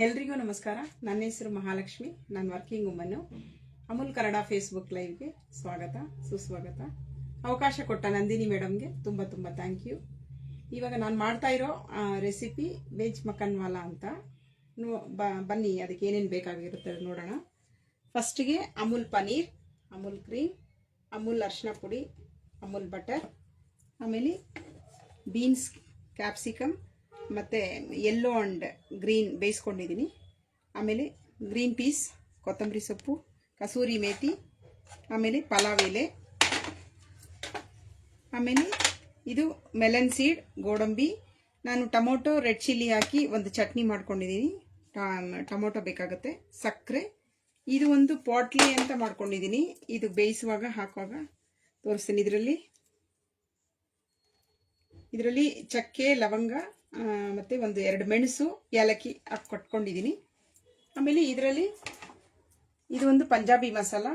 ಎಲ್ರಿಗೂ ನಮಸ್ಕಾರ. ನನ್ನ ಹೆಸರು ಮಹಾಲಕ್ಷ್ಮಿ. ನಾನು working woman. Amul Kannada Facebook ಲೈವ್ಗೆ ಸ್ವಾಗತ, ಸುಸ್ವಾಗತ. ಅವಕಾಶ ಕೊಟ್ಟ ನಂದಿನಿ ಮೇಡಮ್ಗೆ ತುಂಬ ತುಂಬ ಥ್ಯಾಂಕ್ ಯು. ಇವಾಗ ನಾನು ಮಾಡ್ತಾ ಇರೋ ರೆಸಿಪಿ ವೆಜ್ ಮಕ್ಕನ್ವಾಲಾ ಅಂತ. ಬನ್ನಿ ಅದಕ್ಕೆ ಏನೇನು ಬೇಕಾಗಿರುತ್ತೆ ನೋಡೋಣ. ಫಸ್ಟಿಗೆ ಅಮೂಲ್ ಪನೀರ್, ಅಮೂಲ್ ಕ್ರೀಮ್, ಅಮೂಲ್ ಅರಿಶಿನ ಪುಡಿ, ಅಮೂಲ್ ಬಟರ್, ಆಮೇಲೆ ಬೀನ್ಸ್, ಕ್ಯಾಪ್ಸಿಕಮ್ ಮತ್ತು ಯೆಲ್ಲೋ ಆ್ಯಂಡ್ ಗ್ರೀನ್ ಬೇಯಿಸ್ಕೊಂಡಿದ್ದೀನಿ. ಆಮೇಲೆ ಗ್ರೀನ್ ಪೀಸ್, ಕೊತ್ತಂಬರಿ ಸೊಪ್ಪು, ಕಸೂರಿ ಮೇಥಿ, ಆಮೇಲೆ ಪಲಾವ್ ಎಲೆ, ಆಮೇಲೆ ಇದು ಮೆಲನ್ ಸೀಡ್, ಗೋಡಂಬಿ. ನಾನು ಟೊಮೊಟೊ, ರೆಡ್ ಚಿಲ್ಲಿ ಹಾಕಿ ಒಂದು ಚಟ್ನಿ ಮಾಡ್ಕೊಂಡಿದ್ದೀನಿ. ಟೊಮೊಟೊ ಬೇಕಾಗುತ್ತೆ. ಸಕ್ಕರೆ, ಇದು ಒಂದು ಪಾಟ್ಲಿ ಅಂತ ಮಾಡ್ಕೊಂಡಿದ್ದೀನಿ. ಇದು ಬೇಯಿಸುವಾಗ ಹಾಕುವಾಗ ತೋರಿಸ್ತೀನಿ. ಇದರಲ್ಲಿ ಚಕ್ಕೆ, ಲವಂಗ ಮತ್ತು ಒಂದು 2 ಮೆಣಸು, ಏಲಕ್ಕಿ ಹಾಕಿ ಕೊಟ್ಕೊಂಡಿದ್ದೀನಿ. ಆಮೇಲೆ ಇದು ಒಂದು ಪಂಜಾಬಿ ಮಸಾಲ,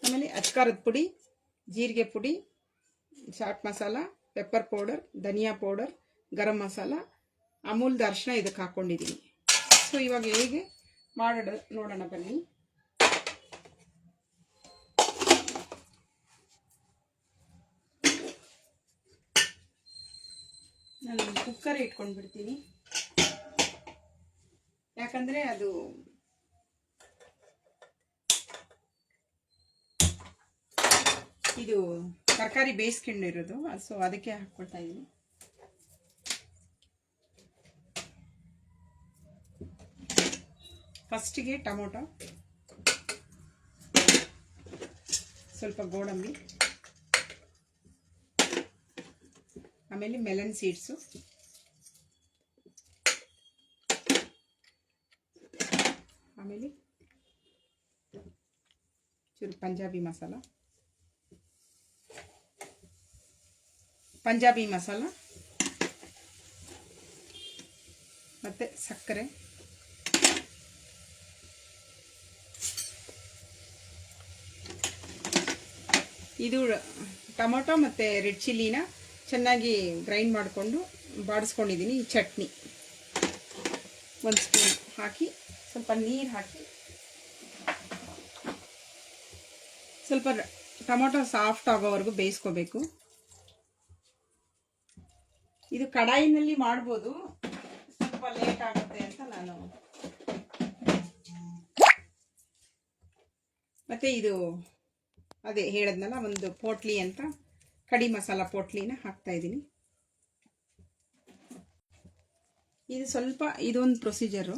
ಆಮೇಲೆ ಅಚ್ಕಾರದ ಪುಡಿ, ಜೀರಿಗೆ ಪುಡಿ, ಚಾಟ್ ಮಸಾಲ, ಪೆಪ್ಪರ್ ಪೌಡರ್, ಧನಿಯಾ ಪೌಡರ್, ಗರಂ ಮಸಾಲ, ಅಮೂಲ್ದ ಅರಿಶಿನ ಇದಕ್ಕೆ ಹಾಕ್ಕೊಂಡಿದ್ದೀನಿ. ಸೊ ಇವಾಗ ಹೇಗೆ ಮಾಡೋದು ನೋಡೋಣ ಬನ್ನಿ. ನಾನು ಕುಕ್ಕರ್ ಇಟ್ಕೊಂಡು ಬಿಡ್ತೀನಿ, ಯಾಕಂದರೆ ಅದು ಇದು ತರಕಾರಿ ಬೇಯಿಸ್ಕೊಂಡಿರೋದು, ಸೊ ಅದಕ್ಕೆ ಹಾಕ್ಕೊಳ್ತಾ ಇದ್ದೀನಿ. ಫಸ್ಟಿಗೆ ಟೊಮೊಟೊ, ಸ್ವಲ್ಪ ಗೋಡಂಬಿ, ಆಮೇಲೆ ಮೆಲನ್ ಸೀಡ್ಸು, ಆಮೇಲೆ ಚೂರು ಪಂಜಾಬಿ ಮಸಾಲ ಮತ್ತು ಸಕ್ಕರೆ, ಇದು ಟೊಮೊಟೊ ಮತ್ತು ರೆಡ್ ಚಿಲ್ಲಿನ ಚೆನ್ನಾಗಿ ಗ್ರೈಂಡ್ ಮಾಡಿಕೊಂಡು ಬಾಡಿಸ್ಕೊಂಡಿದ್ದೀನಿ. ಈ ಚಟ್ನಿ 1 ಸ್ಪೂನ್ ಹಾಕಿ, ಸ್ವಲ್ಪ ನೀರು ಹಾಕಿ, ಸ್ವಲ್ಪ ಟೊಮೊಟೊ ಸಾಫ್ಟ್ ಆಗೋವರೆಗೂ ಬೇಯಿಸ್ಕೋಬೇಕು. ಇದು ಕಡಾಯಿನಲ್ಲಿ ಮಾಡ್ಬೋದು, ಸ್ವಲ್ಪ ಲೇಟ್ ಆಗುತ್ತೆ ಅಂತ ನಾನು. ಮತ್ತು ಇದು ಅದೇ ಹೇಳಿದ್ನಲ್ಲ, ಒಂದು ಪೋಟ್ಲಿ ಅಂತ ಕಡಿ ಮಸಾಲ ಪೋಟ್ಲಿನ ಹಾಕ್ತಾ ಇದ್ದೀನಿ. ಇದು ಸ್ವಲ್ಪ ಇದೊಂದು ಪ್ರೊಸೀಜರು.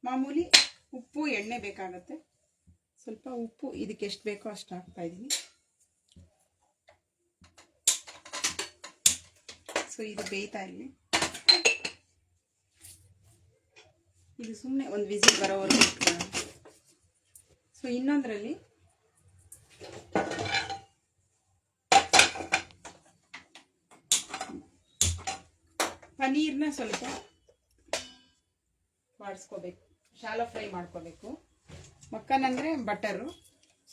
ಮಾಮೂಲಿ ಉಪ್ಪು, ಎಣ್ಣೆ ಬೇಕಾಗುತ್ತೆ. ಸ್ವಲ್ಪ ಉಪ್ಪು ಇದಕ್ಕೆ ಎಷ್ಟು ಬೇಕೋ ಅಷ್ಟು ಹಾಕ್ತಾ ಇದ್ದೀನಿ. ಸೊ ಇದು ಬೇಯ್ತಾ ಇರಲಿ. ಇದು ಸುಮ್ಮನೆ ಒಂದು ವಿಸಿಲ್ ಬರೋವರೆಗೂ ಇಟ್ಕೊಳ್ಳೋಣ. ಸೊ ಇನ್ನೊಂದರಲ್ಲಿ ಪನೀರ್ನ ಸ್ವಲ್ಪ ಬಾಡಿಸ್ಕೋಬೇಕು, ಶಾಲೋ ಫ್ರೈ ಮಾಡ್ಕೋಬೇಕು. ಮಕ್ಕನ್ ಅಂದರೆ ಬಟರು,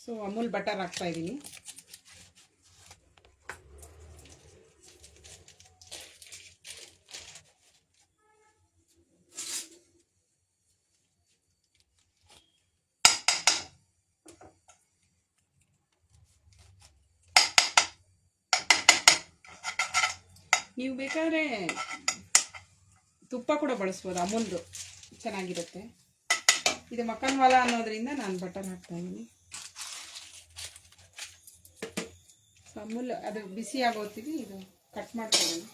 ಸೊ ಅಮೂಲ್ ಬಟರ್ ಹಾಕ್ತಾ ಇದ್ದೀನಿ. ನೀವು ಬೇಕಾದರೆ ತುಪ್ಪ ಕೂಡ ಬಳಸ್ಬೋದು, ಅಮೂಲ್ದು ಚೆನ್ನಾಗಿರುತ್ತೆ. ಇದು ಮಕ್ಕನ್ವಾಲಾ ಅನ್ನೋದ್ರಿಂದ ನಾನು ಬಟರ್ ಹಾಕ್ತಾ ಇದ್ದೀನಿ. ಸೊ ಅಮೂಲ್ ಅದು ಬಿಸಿ ಆಗೋತ್ತಿಗೆ ಇದು ಕಟ್ ಮಾಡ್ಕೊಳ್ಳೋಣ.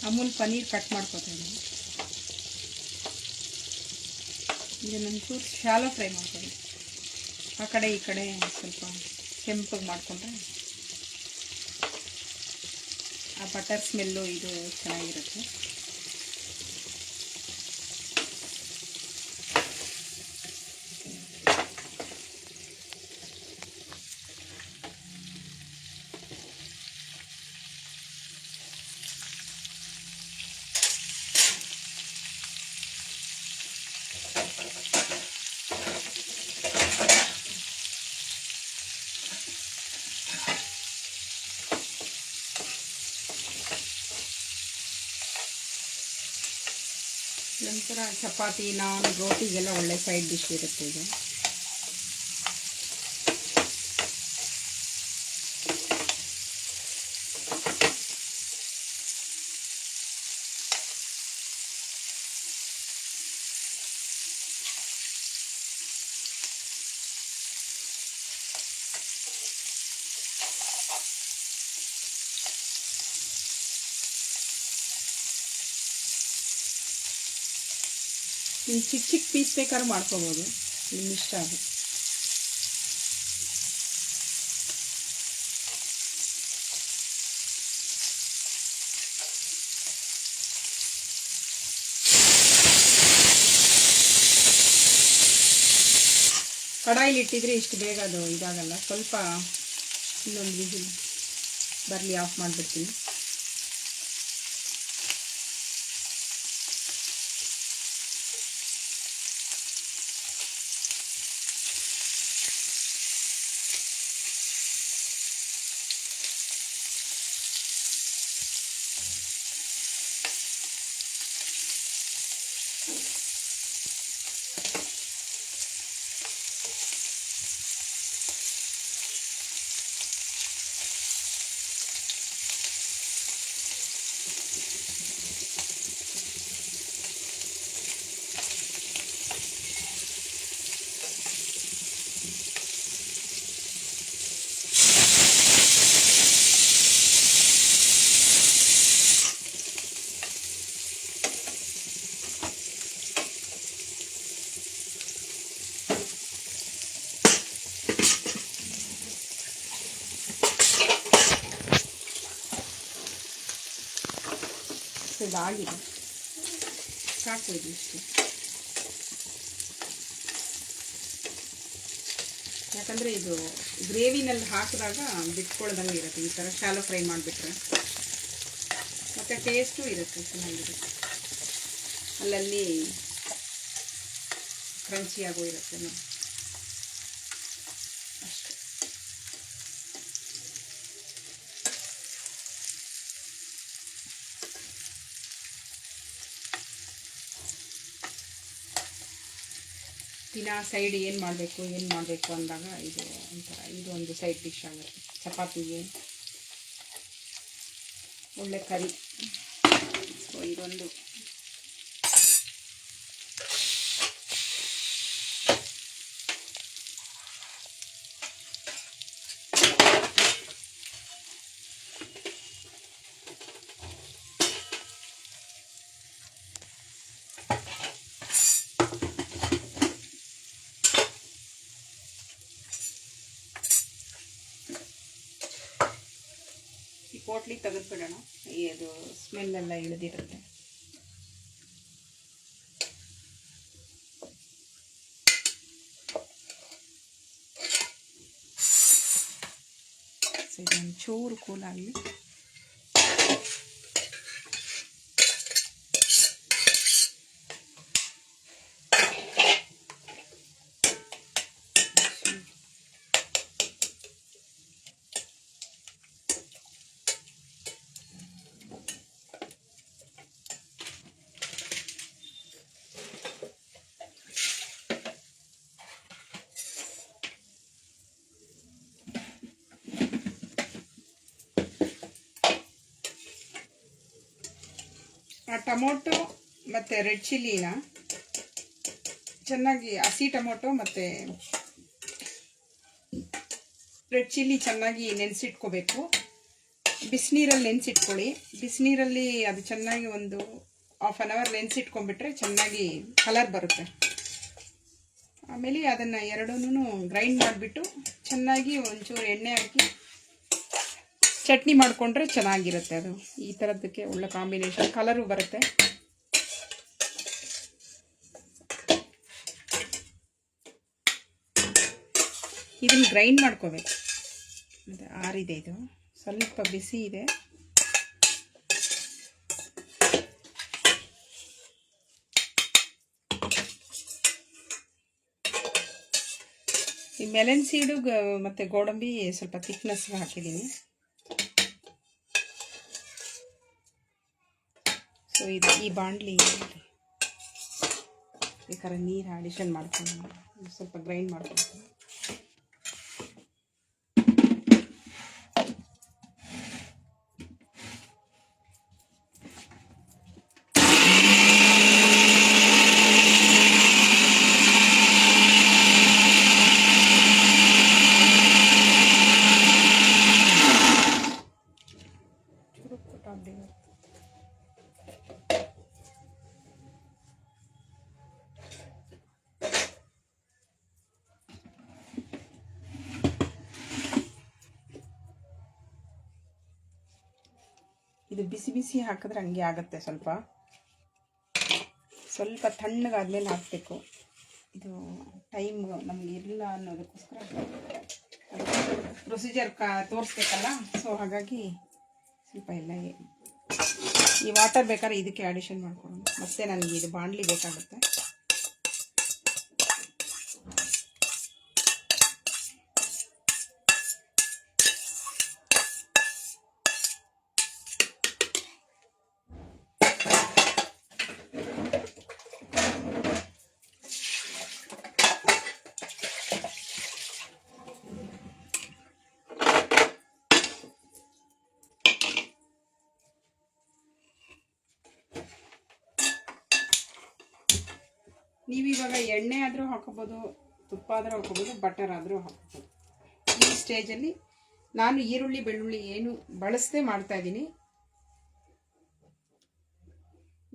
ಅಮೂಲ್ ಪನೀರ್ ಕಟ್ ಮಾಡ್ಕೊತಾ ಇದ್ದೀನಿ. ಇದನ್ನೊಂಚೂರು ಶಾಲೋ ಫ್ರೈ ಮಾಡ್ಕೊಳ್ಳಿ. ಆ ಕಡೆ ಈ ಕಡೆ ಸ್ವಲ್ಪ ಕೆಂಪಗೆ ಮಾಡಿಕೊಂಡ್ರೆ ಆ ಬಟರ್ ಸ್ಮೆಲ್ಲು ಇದು ಚೆನ್ನಾಗಿರುತ್ತೆ. ನಂತರ ಚಪಾತಿ, ನಾನ್, ರೋಟಿಗೆಲ್ಲ ಒಳ್ಳೆ ಸೈಡ್ ಡಿಶ್ ಇರುತ್ತೆ ಇದು. ನೀವು ಚಿಕ್ಕ ಚಿಕ್ಕ ಪೀಸ್ ಬೇಕಾದ್ರೂ ಮಾಡ್ಕೋಬೋದು, ನಿಮ್ಗೆ ಇಷ್ಟ ಅದು. ಕಡಾಯಿಲಿ ಇಟ್ಟಿದ್ರೆ ಇಷ್ಟು ಬೇಗ ಅದು ಇದಾಗಲ್ಲ. ಸ್ವಲ್ಪ ಇನ್ನೊಂದು ವಿಸಿಲ್ ಬರಲಿ, ಆಫ್ ಮಾಡಿಬಿಡ್ತೀನಿ. ಇದಾಗಿದೆ, ಸಾಕು ಇದು ಇಷ್ಟು. ಯಾಕಂದರೆ ಇದು ಗ್ರೇವಿನಲ್ಲಿ ಹಾಕಿದಾಗ ಬಿಟ್ಕೊಳ್ದಂಗೆ ಇರುತ್ತೆ. ಈ ಥರ ಶಾಲೋ ಫ್ರೈ ಮಾಡಿಬಿಟ್ರೆ ಮತ್ತು ಟೇಸ್ಟು ಇರುತ್ತೆ, ಚೆನ್ನಾಗಿರುತ್ತೆ. ಅಲ್ಲಲ್ಲಿ ಕ್ರಂಚಿಯಾಗೂ ಇರುತ್ತೆ ನೋಡಿ ಅಷ್ಟೇ. ದಿನ ಸೈಡ್ ಏನು ಮಾಡಬೇಕು ಅಂದಾಗ ಇದು ಒಂಥರ ಇದು ಒಂದು ಸೈಡ್ ಡಿಶ್ ಆಗುತ್ತೆ. ಚಪಾತಿಗೆ ಒಳ್ಳೆ ಕರಿ. ಸೊ ಇದೊಂದು ಪೋಟ್ಲಿ ತೆಗೆದುಬಿಡೋಣ, ಅದು ಸ್ಮೆಲ್ಲೆಲ್ಲ ಇಳಿದಿರುತ್ತೆ. ಸೊ ಇದೊಂದು ಚೂರು ಕೂಲಾಗಲಿ. ಆ ಟೊಮೊಟೊ ಮತ್ತು ರೆಡ್ ಚಿಲ್ಲಿನ ಚೆನ್ನಾಗಿ, ಹಸಿ ಟೊಮೊಟೊ ಮತ್ತು ರೆಡ್ ಚಿಲ್ಲಿ ಚೆನ್ನಾಗಿ ನೆನೆಸಿಟ್ಕೋಬೇಕು. ಬಿಸಿನೀರಲ್ಲಿ ನೆನೆಸಿಟ್ಕೊಳ್ಳಿ. ಬಿಸಿನೀರಲ್ಲಿ ಅದು ಚೆನ್ನಾಗಿ ಒಂದು ಹಾಫ್ ಆನ್ ಅವರ್ ನೆನೆಸಿಟ್ಕೊಂಡ್ಬಿಟ್ರೆ ಚೆನ್ನಾಗಿ ಕಲರ್ ಬರುತ್ತೆ. ಆಮೇಲೆ ಅದನ್ನು ಎರಡನ್ನೂ ಗ್ರೈಂಡ್ ಮಾಡಿಬಿಟ್ಟು ಚೆನ್ನಾಗಿ ಒಂಚೂರು ಎಣ್ಣೆ ಹಾಕಿ ಚಟ್ನಿ ಮಾಡಿಕೊಂಡ್ರೆ ಚೆನ್ನಾಗಿರುತ್ತೆ. ಅದು ಈ ಥರದ್ದಕ್ಕೆ ಒಳ್ಳೆ ಕಾಂಬಿನೇಷನ್, ಕಲರು ಬರುತ್ತೆ. ಇದನ್ನು ಗ್ರೈಂಡ್ ಮಾಡ್ಕೋಬೇಕು. ಮತ್ತು ಆರಿದೆ, ಇದು ಸ್ವಲ್ಪ ಬಿಸಿ ಇದೆ. ಈ ಮೆಲನ್ ಸೀಡು ಮತ್ತು ಗೋಡಂಬಿ ಸ್ವಲ್ಪ ಥಿಕ್ನೆಸ್ ಹಾಕಿದ್ದೀನಿ. ಸೊ ಇದು ಈ ಬಾಣಲಿ ಬೇಕಾದ್ರೆ ನೀರು ಅಡಿಷನ್ ಮಾಡ್ಕೊಂಡು ಸ್ವಲ್ಪ ಗ್ರೈಂಡ್ ಮಾಡ್ಕೊಳ್ತೀನಿ. ಇದು ಬಿಸಿ ಬಿಸಿ ಹಾಕಿದ್ರೆ ಹಂಗೆ ಆಗುತ್ತೆ. ಸ್ವಲ್ಪ ತಣ್ಣಗಾದ್ಮೇಲೆ ಹಾಕಬೇಕು. ಇದು ಟೈಮ್ ನಮಗೆ ಇಲ್ಲ ಅನ್ನೋದಕ್ಕೋಸ್ಕರ ಪ್ರೊಸೀಜರ್ ತೋರಿಸ್ಬೇಕಲ್ಲ. ಸೊ ಹಾಗಾಗಿ ಸ್ವಲ್ಪ ಎಲ್ಲ ಈ ವಾಟರ್ ಬೇಕಾದ್ರೆ ಇದಕ್ಕೆ ಅಡಿಷನ್ ಮಾಡ್ಕೊಳ್ಳೋಣ. ಮತ್ತೆ ನನಗೆ ಇದು ಬಾಣಲಿ ಬೇಕಾಗುತ್ತೆ. ನೀವು ಇವಾಗ ಎಣ್ಣೆ ಆದರೂ ಹಾಕೋಬೋದು, ತುಪ್ಪ ಆದರೂ ಹಾಕೋಬೋದು, ಬಟರ್ ಆದರೂ ಹಾಕೋಬೋದು. ಈ ಸ್ಟೇಜಲ್ಲಿ ನಾನು ಈರುಳ್ಳಿ ಬೆಳ್ಳುಳ್ಳಿ ಏನು ಬಳಸದೆ ಮಾಡ್ತಾಯಿದ್ದೀನಿ.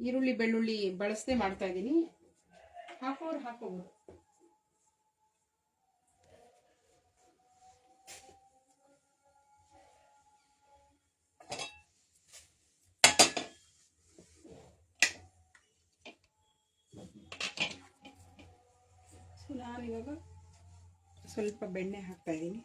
ಈರುಳ್ಳಿ ಬೆಳ್ಳುಳ್ಳಿ ಬಳಸದೆ ಮಾಡ್ತಾಯಿದ್ದೀನಿ. ಹಾಕೋರು ಹಾಕೋಬೋದು. ನಾನಿವಾಗ ಸ್ವಲ್ಪ ಬೆಣ್ಣೆ ಹಾಕ್ತಾ ಇದ್ದೀನಿ.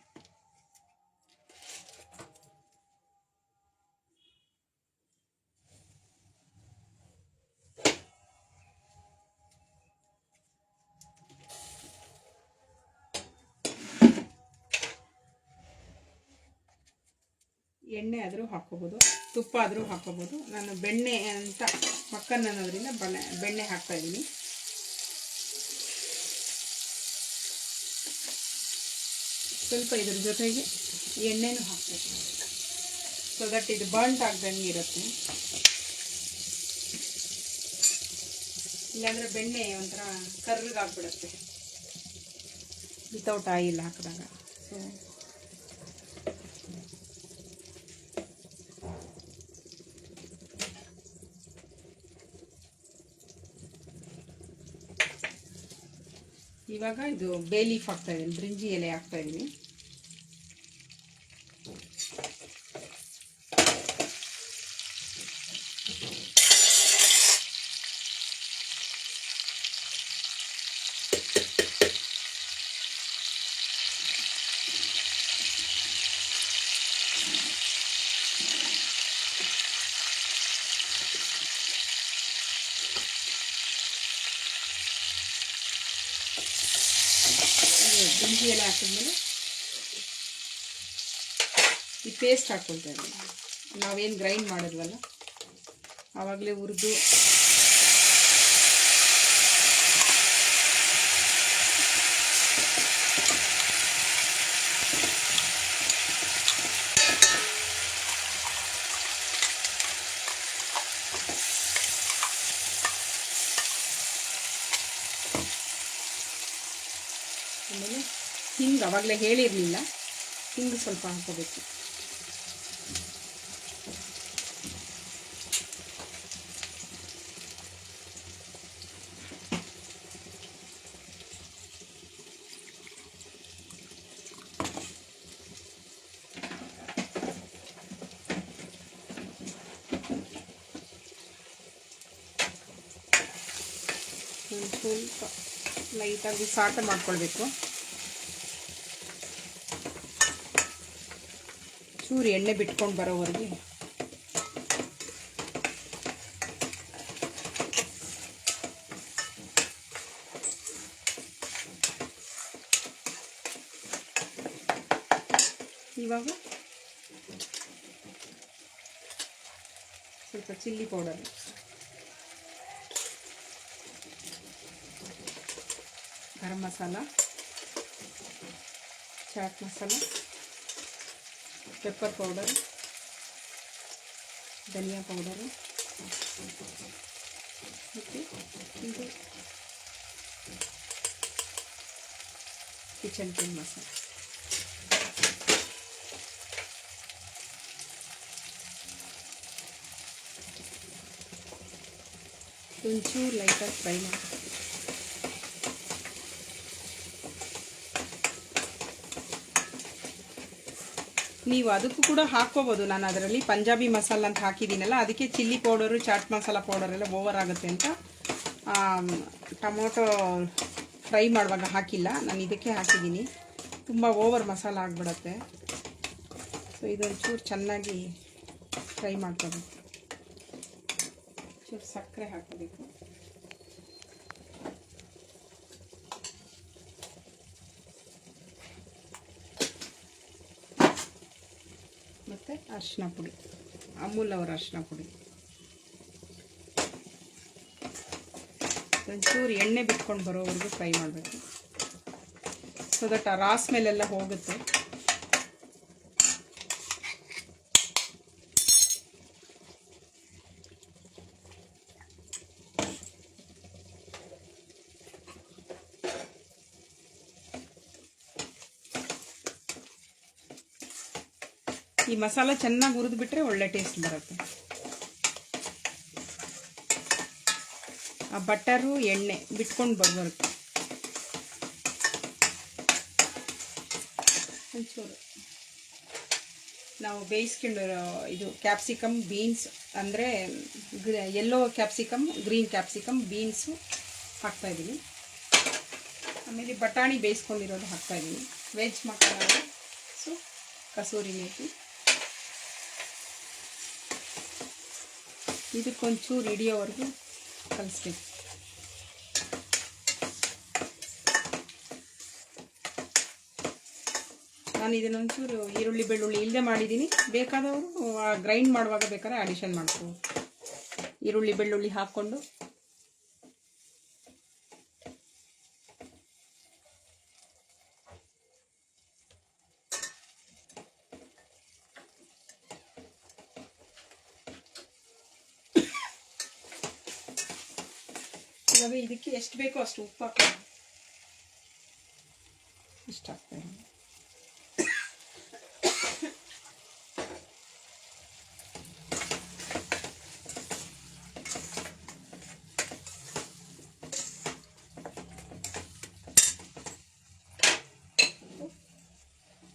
ಎಣ್ಣೆ ಆದರೂ ಹಾಕೋಬೋದು, ತುಪ್ಪ ಆದರೂ ಹಾಕೋಬೋದು. ನಾನು ಬೆಣ್ಣೆ ಅಂತ ಮಕ್ಕನ್ ಅನ್ನೋದ್ರಿಂದ ಬೆಣ್ಣೆ ಹಾಕ್ತಾ ಇದ್ದೀನಿ. ಸ್ವಲ್ಪ ಇದ್ರ ಜೊತೆಗೆ ಎಣ್ಣೆನೂ ಹಾಕಬೇಕು, ಸೊ ದಟ್ ಇದು ಬರ್ನ್ಟ್ ಆಗ್ದಂಗೆ ಇರುತ್ತೆ. ಇಲ್ಲಾಂದರೆ ಬೆಣ್ಣೆ ಒಂಥರ ಕರ್ರಗಾಗ್ಬಿಡುತ್ತೆ ವಿತೌಟ್ ಆಯಿಲ್ ಹಾಕಿದಾಗ. ಸೊ ಇವಾಗ ಇದು ಬೇ ಲೀಫ್ ಹಾಕ್ತಾ ಇದ್ದೀನಿ, ಬ್ರಿಂಜಿ ಎಲೆ ಹಾಕ್ತಾ ಇದ್ದೀನಿ. ಬ್ರಿಂಜಿ ಎಲೆ ಹಾಕಿದ್ಮೇಲೆ ಈ ಪೇಸ್ಟ್ ಹಾಕ್ಕೊಳ್ತಾ ಇದ್ದೀನಿ. ನಾವೇನು ಗ್ರೈಂಡ್ ಮಾಡಿದ್ವಲ್ಲ ಆವಾಗಲೇ ಹುರಿದು ಆಮೇಲೆ ಹಿಂಗೆ ಅವಾಗಲೇ ಹೇಳಿರಲಿಲ್ಲ, ಹಿಂಗೆ ಸ್ವಲ್ಪ ಹಾಕೋಬೇಕು. ಲೈಟಾಗಿ ಸಾಟೆ ಮಾಡ್ಕೊಳ್ಬೇಕು. ಚೂರು ಎಣ್ಣೆ ಬಿಟ್ಕೊಂಡು ಬರೋವರೆಗೆ ಇವಾಗ ಸ್ವಲ್ಪ chilli powder, garam masala, chaat masala, pepper powder, ಧನಿಯಾ ಪೌಡರು ಮತ್ತು ಇದು ಕಿಚನ್ ಕಿಂಗ್ ಮಸಾಲ. ಒಂಚೂರು ಲೈಟಾಗಿ ಫ್ರೈ ಮಾಡಿ. ನೀವು ಅದಕ್ಕೂ ಕೂಡ ಹಾಕ್ಕೋಬೋದು. ನಾನು ಅದರಲ್ಲಿ ಪಂಜಾಬಿ ಮಸಾಲ ಅಂತ ಹಾಕಿದ್ದೀನಲ್ಲ, ಅದಕ್ಕೆ chilli powder, chaat masala powder ಎಲ್ಲ ಓವರ್ ಆಗುತ್ತೆ ಅಂತ ಟೊಮೊಟೊ ಫ್ರೈ ಮಾಡುವಾಗ ಹಾಕಿಲ್ಲ. ನಾನು ಇದಕ್ಕೆ ಹಾಕಿದ್ದೀನಿ, ತುಂಬ ಓವರ್ ಮಸಾಲ ಆಗಿಬಿಡತ್ತೆ. ಸೊ ಇದೊಂಚೂರು ಚೆನ್ನಾಗಿ ಫ್ರೈ ಮಾಡ್ಕೋಬೇಕು. ಚೂರು ಸಕ್ಕರೆ ಹಾಕಬೇಕು. ಮತ್ತು ಅರಿಶಿನ ಪುಡಿ, ಅಮೂಲ್ ಅವರ ಅರಿಶಿನ ಪುಡಿ. ಒಂಚೂರು ಎಣ್ಣೆ ಬಿಟ್ಕೊಂಡು ಬರೋವರೆಗೂ ಫ್ರೈ ಮಾಡಬೇಕು. ಸೊ ದಟ್ ಆ ರಾಸ್ ಮೇಲೆಲ್ಲ ಹೋಗುತ್ತೆ. ಈ ಮಸಾಲ ಚೆನ್ನಾಗಿ ಹುರಿದ್ಬಿಟ್ರೆ ಒಳ್ಳೆ ಟೇಸ್ಟ್ ಬರುತ್ತೆ. ಆ ಬಟರು ಎಣ್ಣೆ ಬಿಟ್ಕೊಂಡು ಬರಬೇಕು. ಒಂಚೂರು ನಾವು ಬೇಯಿಸ್ಕೊಂಡಿರೋ ಇದು ಕ್ಯಾಪ್ಸಿಕಮ್, ಬೀನ್ಸ್ ಅಂದರೆ yellow capsicum, green capsicum, beans ಹಾಕ್ತಾಯಿದ್ದೀನಿ. ಆಮೇಲೆ ಬಟಾಣಿ ಬೇಯಿಸ್ಕೊಂಡಿರೋದು ಹಾಕ್ತಾಯಿದ್ದೀನಿ. Veg masala, so kasuri methi. ಇದಕ್ಕೊಂಚೂರು ಹಿಡಿಯೋವರೆಗೂ ಕಲಿಸ್ಬೇಕು. ನಾನು ಇದನ್ನೊಂಚೂರು ಈರುಳ್ಳಿ ಬೆಳ್ಳುಳ್ಳಿ ಇಲ್ಲದೆ ಮಾಡಿದ್ದೀನಿ. ಬೇಕಾದವರು ಗ್ರೈಂಡ್ ಮಾಡುವಾಗ ಬೇಕಾದ್ರೆ ಅಡಿಷನ್ ಮಾಡ್ಬೋದು. ಈರುಳ್ಳಿ ಬೆಳ್ಳುಳ್ಳಿ ಹಾಕ್ಕೊಂಡು ಇವಾಗ ಇದಕ್ಕೆ ಎಷ್ಟು ಬೇಕೋ ಅಷ್ಟು ಉಪ್ಪು ಹಾಕ್ತೀನಿ. ಇಷ್ಟ ಹಾಕ್ತೀನಿ.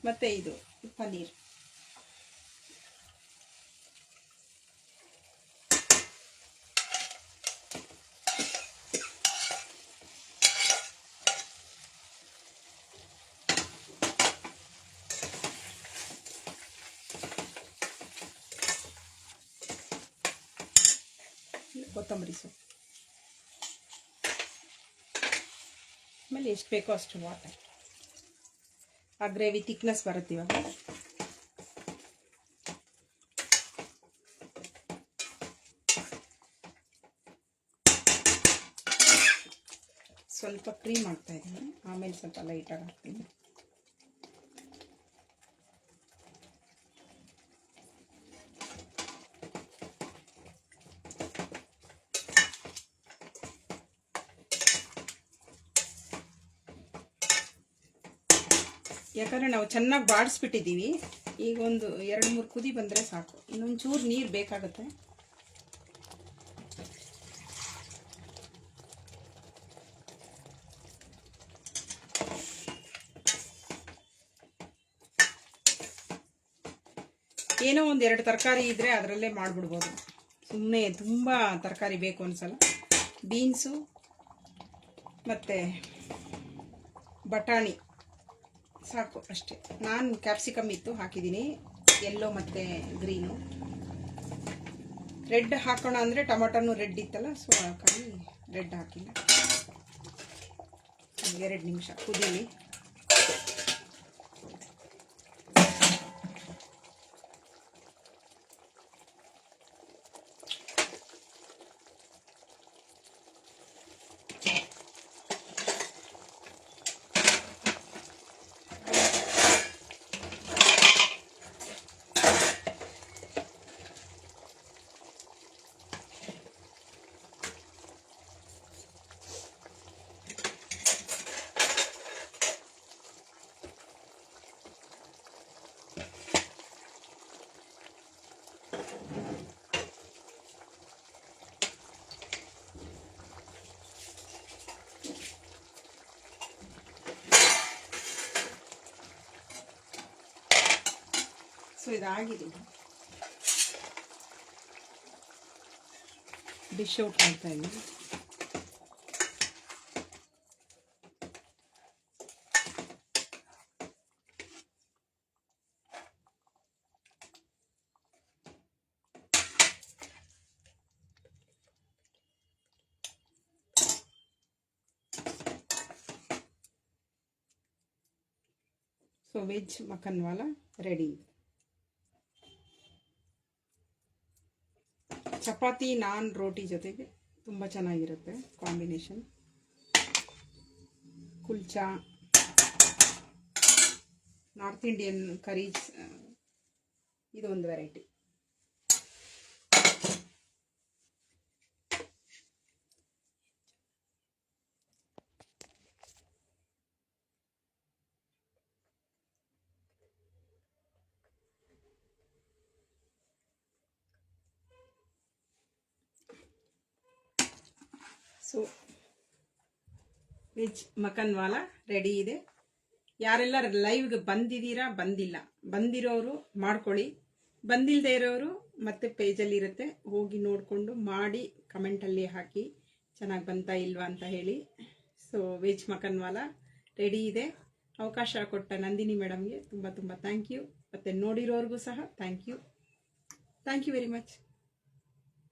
ಮತ್ತೆ ಇದು ಪನ್ನೀರ್. ಕೊತ್ತಂಬರಿ ಸೊಪ್ಪು. ಆಮೇಲೆ ಎಷ್ಟು ಬೇಕೋ ಅಷ್ಟು ವಾಟರ್. ಆ ಗ್ರೇವಿ ಥಿಕ್ನೆಸ್ ಬರುತ್ತೆ. ಇವಾಗ ಸ್ವಲ್ಪ ಕ್ರೀಮ್ ಹಾಕ್ತಾ ಇದ್ದೀನಿ. ಆಮೇಲೆ ಸ್ವಲ್ಪ ಲೈಟಾಗಿ ಹಾಕ್ತೀನಿ. ಯಾಕಂದರೆ ನಾವು ಚೆನ್ನಾಗಿ ಬಾಡಿಸ್ಬಿಟ್ಟಿದ್ದೀವಿ. ಈಗ ಒಂದು 2-3 ಕುದಿ ಬಂದರೆ ಸಾಕು. ಇನ್ನೊಂಚೂರು ನೀರು ಬೇಕಾಗುತ್ತೆ. ಏನೋ ಒಂದು 2 ತರಕಾರಿ ಇದ್ದರೆ ಅದರಲ್ಲೇ ಮಾಡಿಬಿಡ್ಬೋದು. ಸುಮ್ಮನೆ ತುಂಬ ತರಕಾರಿ ಬೇಕು ಅನ್ಸಲ್ಲ. ಬೀನ್ಸು ಮತ್ತು ಬಟಾಣಿ ಸಾಕು ಅಷ್ಟೇ. ನಾನು ಕ್ಯಾಪ್ಸಿಕಮ್ ಇತ್ತು ಹಾಕಿದ್ದೀನಿ, ಯೆಲ್ಲೋ ಮತ್ತು ಗ್ರೀನು. ರೆಡ್ ಹಾಕೋಣ ಅಂದರೆ ಟೊಮೊಟೊನು ರೆಡ್ ಇತ್ತಲ್ಲ, ಸೊ ಹಾಕಿ ರೆಡ್ ಹಾಕಿಲ್ಲ. 2 ನಿಮಿಷ ಕುದೀಲಿ. ಸೊ ಇದಾಗಿದೆ, ಡಿಶ್ ಔಟ್ ಮಾಡ್ತಾ ಇದ್ದೀನಿ. So veg makhanwala ready. Chapati, naan, roti ಜೊತೆಗೆ ತುಂಬ ಚೆನ್ನಾಗಿರುತ್ತೆ combination. Kulcha, north Indian curries, ಇದೊಂದು variety. So veg makhanwala ready ಇದೆ. ಯಾರೆಲ್ಲ ಲೈವ್ಗೆ ಬಂದಿದ್ದೀರಾ, ಬಂದಿರೋರು ಮಾಡ್ಕೊಳ್ಳಿ, ಬಂದಿಲ್ಲದೆ ಇರೋರು ಮತ್ತೆ ಪೇಜಲ್ಲಿ ಇರುತ್ತೆ, ಹೋಗಿ ನೋಡಿಕೊಂಡು ಮಾಡಿ ಕಮೆಂಟಲ್ಲಿ ಹಾಕಿ ಚೆನ್ನಾಗಿ ಬಂತಾ ಇಲ್ವಾ ಅಂತ ಹೇಳಿ. ಸೊ ವೆಜ್ ಮಕ್ಕನ್ವಾಲ ರೆಡಿ ಇದೆ. ಅವಕಾಶ ಕೊಟ್ಟ ನಂದಿನಿ ಮೇಡಮ್ಗೆ ತುಂಬ ತುಂಬ ಥ್ಯಾಂಕ್ ಯು, ಮತ್ತು ನೋಡಿರೋರ್ಗೂ ಸಹ ಥ್ಯಾಂಕ್ ಯು ವೆರಿ ಮಚ್.